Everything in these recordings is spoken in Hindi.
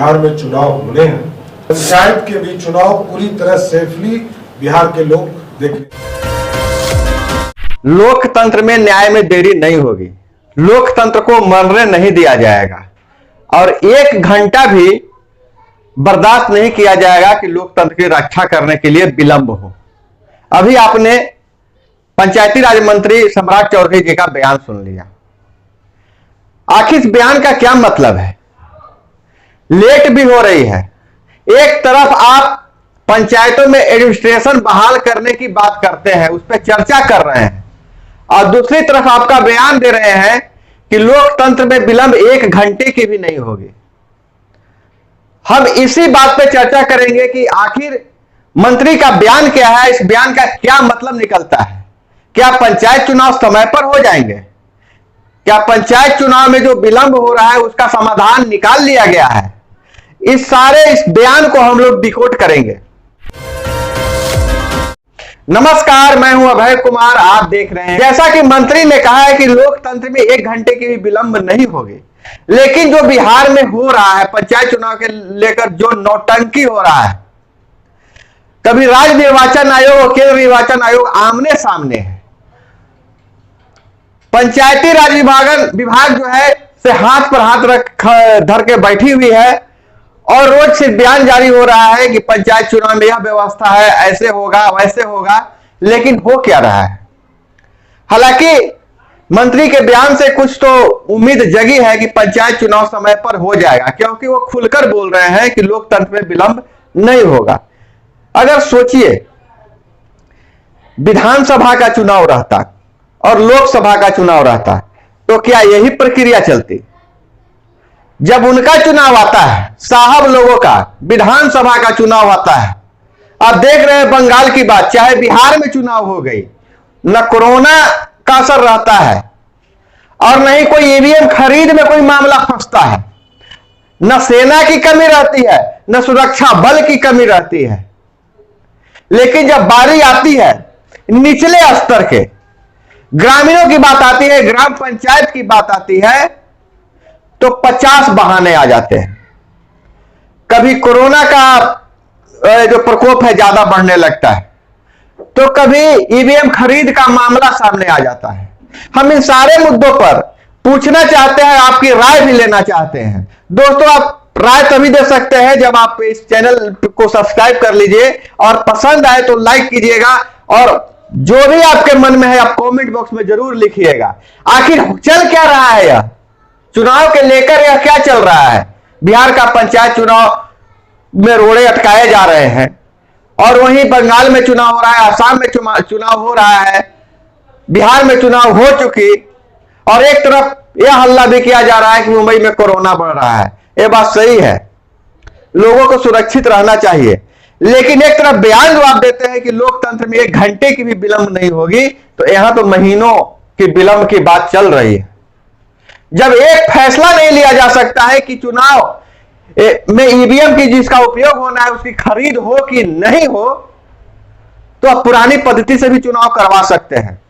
बिहार में चुनाव होने हैं। पंचायत के भी चुनाव पूरी तरह सेफली बिहार के लोग देखें। लोकतंत्र में न्याय में देरी नहीं होगी, लोकतंत्र को मरने नहीं दिया जाएगा और 1 घंटा भी बर्दाश्त नहीं किया जाएगा कि लोकतंत्र की रक्षा करने के लिए विलंब हो। अभी आपने पंचायती राज मंत्री सम्राट चौधरी जी का बयान सुन लिया। आखिर इस बयान का क्या मतलब है? लेट भी हो रही है। एक तरफ आप पंचायतों में एडमिनिस्ट्रेशन बहाल करने की बात करते हैं, उस पर चर्चा कर रहे हैं, और दूसरी तरफ आपका बयान दे रहे हैं कि लोकतंत्र में विलंब 1 घंटे की भी नहीं होगी। हम इसी बात पे चर्चा करेंगे कि आखिर मंत्री का बयान क्या है, इस बयान का क्या मतलब निकलता है। क्या पंचायत चुनाव समय पर हो जाएंगे? क्या पंचायत चुनाव में जो विलंब हो रहा है उसका समाधान निकाल लिया गया है? इस बयान को हम लोग डिकोड करेंगे। नमस्कार, मैं हूं अभय कुमार, आप देख रहे हैं। जैसा कि मंत्री ने कहा है कि लोकतंत्र में 1 घंटे की भी विलंब नहीं होगी, लेकिन जो बिहार में हो रहा है पंचायत चुनाव के लेकर जो नौटंकी हो रहा है, कभी राज्य निर्वाचन आयोग और केंद्र निर्वाचन आयोग आमने सामने है। पंचायती राज विभाग जो है से हाथ पर हाथ धर के बैठी हुई है और रोज से बयान जारी हो रहा है कि पंचायत चुनाव में यह व्यवस्था है, ऐसे होगा वैसे होगा, लेकिन हो क्या रहा है? हालांकि मंत्री के बयान से कुछ तो उम्मीद जगी है कि पंचायत चुनाव समय पर हो जाएगा, क्योंकि वो खुलकर बोल रहे हैं कि लोकतंत्र में विलंब नहीं होगा। अगर सोचिए, विधानसभा का चुनाव रहता और लोकसभा का चुनाव रहता तो क्या यही प्रक्रिया चलती? जब उनका चुनाव आता है, साहब लोगों का विधानसभा का चुनाव आता है, आप देख रहे हैं बंगाल की बात, चाहे बिहार में चुनाव हो गई, न कोरोना का असर रहता है और न ही कोई ईवीएम खरीद में कोई मामला फंसता है, न सेना की कमी रहती है, न सुरक्षा बल की कमी रहती है। लेकिन जब बारी आती है निचले स्तर के ग्रामीणों की बात आती है, ग्राम पंचायत की बात आती है, तो 50 बहाने आ जाते हैं। कभी कोरोना का जो प्रकोप है ज्यादा बढ़ने लगता है, तो कभी ईवीएम खरीद का मामला सामने आ जाता है। हम इन सारे मुद्दों पर पूछना चाहते हैं, आपकी राय भी लेना चाहते हैं। दोस्तों, आप राय तभी दे सकते हैं जब आप इस चैनल को सब्सक्राइब कर लीजिए और पसंद आए तो लाइक कीजिएगा, और जो भी आपके मन में है आप कमेंट बॉक्स में जरूर लिखिएगा। आखिर चल क्या रहा है? यह चुनाव के लेकर यह क्या चल रहा है? बिहार का पंचायत चुनाव में रोड़े अटकाए जा रहे हैं और वहीं बंगाल में चुनाव हो रहा है, आसाम में चुनाव हो रहा है, बिहार में चुनाव हो चुकी, और एक तरफ यह हल्ला भी किया जा रहा है कि मुंबई में कोरोना बढ़ रहा है। यह बात सही है, लोगों को सुरक्षित रहना चाहिए, लेकिन एक तरफ बयान जो आप देते हैं कि लोकतंत्र में 1 घंटे की भी विलंब नहीं होगी, तो यहां तो महीनों की विलंब की बात चल रही है। जब एक फैसला नहीं लिया जा सकता है कि चुनाव में ईवीएम की जिसका उपयोग होना है उसकी खरीद हो कि नहीं हो, तो आप पुरानी पद्धति से भी चुनाव करवा सकते हैं।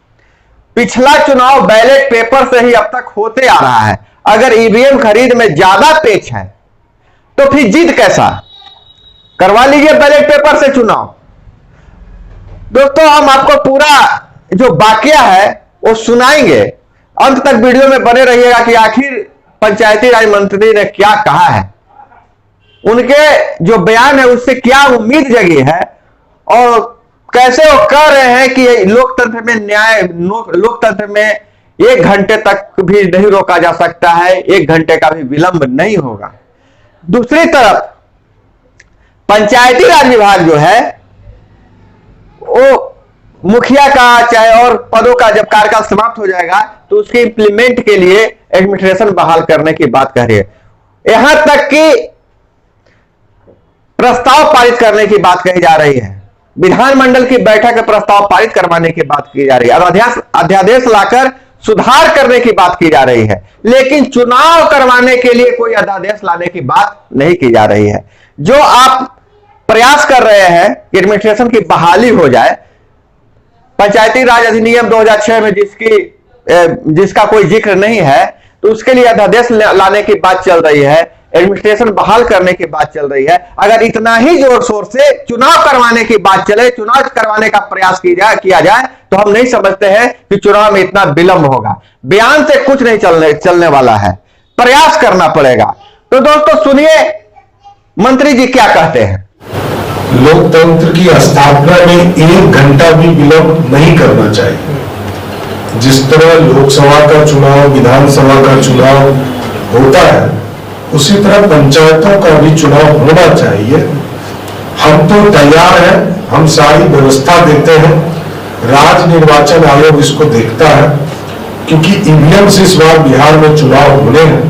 पिछला चुनाव बैलेट पेपर से ही अब तक होते आ रहा है। अगर ईवीएम खरीद में ज्यादा पेच है तो फिर जीत कैसा? करवा लीजिए बैलेट पेपर से चुनाव। दोस्तों, हम आपको पूरा जो वाकया है वो सुनाएंगे, अंत तक वीडियो में बने रहिएगा कि आखिर पंचायती राज मंत्री ने क्या कहा है, उनके जो बयान है उससे क्या उम्मीद जगी है, और कैसे वो कह रहे हैं कि लोकतंत्र में 1 घंटे तक भी नहीं रोका जा सकता है, 1 घंटे का भी विलंब नहीं होगा। दूसरी तरफ पंचायती राज विभाग जो है वो मुखिया का चाहे और पदों का जब कार्यकाल समाप्त हो जाएगा तो उसके इंप्लीमेंट के लिए एडमिनिस्ट्रेशन बहाल करने की बात कह रही है। यहां तक कि प्रस्ताव पारित करने की बात कही जा रही है, विधानमंडल की बैठक में प्रस्ताव पारित करवाने की बात की जा रही है, अध्यादेश लाकर सुधार करने की बात की जा रही है, लेकिन चुनाव करवाने के लिए कोई अध्यादेश लाने की बात नहीं की जा रही है। जो आप प्रयास कर रहे हैं कि एडमिनिस्ट्रेशन की बहाली हो जाए, पंचायती राज अधिनियम 2006 में जिसका कोई जिक्र नहीं है, तो उसके लिए अध्यादेश लाने की बात चल रही है, एडमिनिस्ट्रेशन बहाल करने की बात चल रही है। अगर इतना ही जोर शोर से चुनाव करवाने की बात चले, चुनाव करवाने का प्रयास किया जाए तो हम नहीं समझते हैं कि चुनाव में इतना विलंब होगा। बयान से कुछ नहीं चलने वाला है, प्रयास करना पड़ेगा। तो दोस्तों सुनिए मंत्री जी क्या कहते हैं। लोकतंत्र की स्थापना में 1 घंटा भी विलंब नहीं करना चाहिए। जिस तरह लोकसभा का चुनाव, विधानसभा का चुनाव होता है, उसी तरह पंचायतों का भी चुनाव होना चाहिए। हम तो तैयार हैं, हम सारी व्यवस्था देते हैं, राज्य निर्वाचन आयोग इसको देखता है, क्योंकि ईवीएम से इस बार बिहार में चुनाव होने हैं।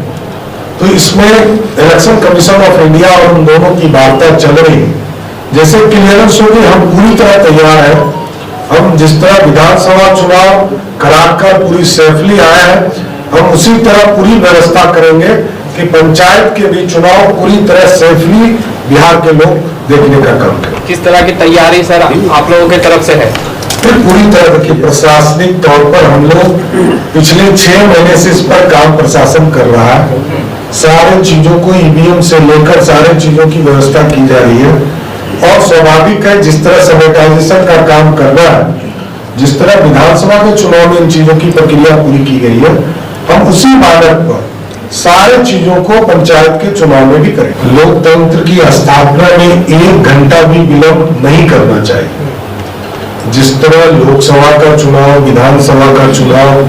तो इसमें इलेक्शन कमीशन ऑफ इंडिया और उन दोनों की वार्ता चल रही है। जैसे क्लियरेंस होगी, हम पूरी तरह तैयार हैं। हम जिस तरह विधानसभा चुनाव कराकर पूरी सेफली आए हैं, हम उसी तरह पूरी व्यवस्था करेंगे कि पंचायत के भी चुनाव पूरी तरह सेफली बिहार के लोग देखने का काम करें। किस तरह की तैयारी सर आप लोगों की तरफ से है? फिर पूरी तरह की प्रशासनिक तौर पर हम लोग पिछले 6 महीने से इस पर काम प्रशासन कर रहा है। सारे चीजों को ईवीएम से लेकर सारे चीजों की व्यवस्था की जा रही है। और स्वाभाविक है, जिस तरह सैनिटाइजेशन का काम करना है, जिस तरह विधानसभा के चुनाव में इन चीजों की प्रक्रिया पूरी की गई है, हम उसी मानक पर सारे चीजों को पंचायत के चुनाव में भी करें। लोकतंत्र की स्थापना में 1 घंटा भी विलंब नहीं करना चाहिए। जिस तरह लोकसभा का चुनाव, विधानसभा का चुनाव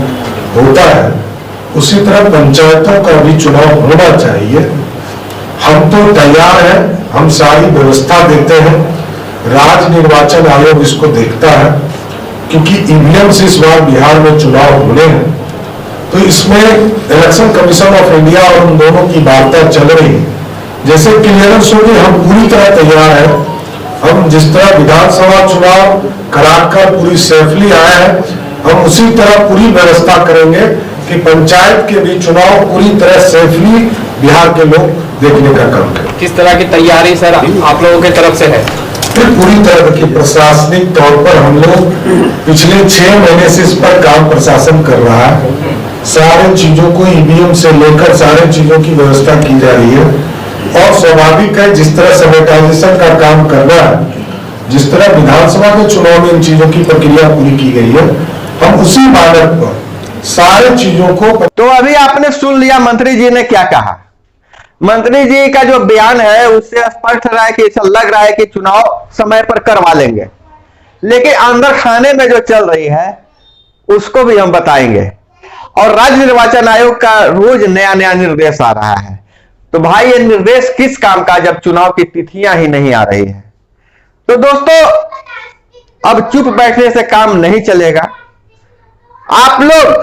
होता है, उसी तरह पंचायतों का भी चुनाव होना चाहिए। हम तो तैयार हैं, हम सारी व्यवस्था देते हैं, राज्य निर्वाचन आयोग इसको देखता है, क्योंकि ईवीएम से इस बार बिहार में चुनाव होने हैं। तो इसमें इलेक्शन कमीशन ऑफ इंडिया और उन दोनों की वार्ता चल रही है। जैसे क्लियरेंस होगी, हम पूरी तरह तैयार हैं। हम जिस तरह विधानसभा चुनाव कराकर पूरी सेफली आए हैं, हम उसी तरह पूरी व्यवस्था करेंगे कि पंचायत के भी चुनाव पूरी तरह सेफली बिहार के लोग देखने का काम करें। किस तरह की तैयारी सर आप लोगों की तरफ से है? फिर पूरी तरह की प्रशासनिक तौर पर हम लोग पिछले 6 महीने से इस पर काम प्रशासन कर रहा है। सारे चीजों को ईवीएम से लेकर सारे चीजों की व्यवस्था की जा रही है। और स्वाभाविक है, जिस तरह सैनिटाइजेशन का काम करना है, जिस तरह विधानसभा के चुनाव में इन चीजों की प्रक्रिया पूरी की गई है, हम उसी मानक पर सारे चीजों को। तो अभी आपने सुन लिया मंत्री जी ने क्या कहा। मंत्री जी का जो बयान है उससे स्पष्ट रहा है कि ऐसा लग रहा है कि चुनाव समय पर करवा लेंगे, लेकिन अंदर खाने में जो चल रही है उसको भी हम बताएंगे। और राज्य निर्वाचन आयोग का रोज नया नया निर्देश आ रहा है। तो भाई ये निर्देश किस काम का, जब चुनाव की तिथियां ही नहीं आ रही है। तो दोस्तों अब चुप बैठने से काम नहीं चलेगा। आप लोग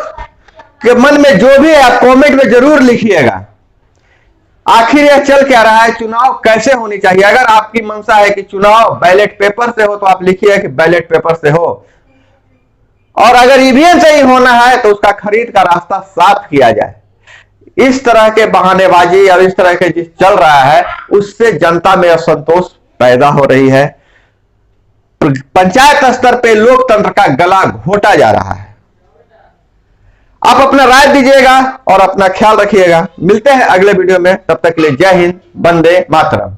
के मन में जो भी है आप कमेंट में जरूर लिखिएगा। आखिर यह चल क्या रहा है, चुनाव कैसे होनी चाहिए। अगर आपकी मंशा है कि चुनाव बैलेट पेपर से हो तो आप लिखिए कि बैलेट पेपर से हो, और अगर ईवीएम से ही होना है तो उसका खरीद का रास्ता साफ किया जाए। इस तरह के बहानेबाजी और इस तरह के जिस चल रहा है उससे जनता में असंतोष पैदा हो रही है। पंचायत स्तर पे लोकतंत्र का गला घोटा जा रहा है। आप अपना राय दीजिएगा और अपना ख्याल रखिएगा। मिलते हैं अगले वीडियो में, तब तक के लिए जय हिंद, वंदे मातरम।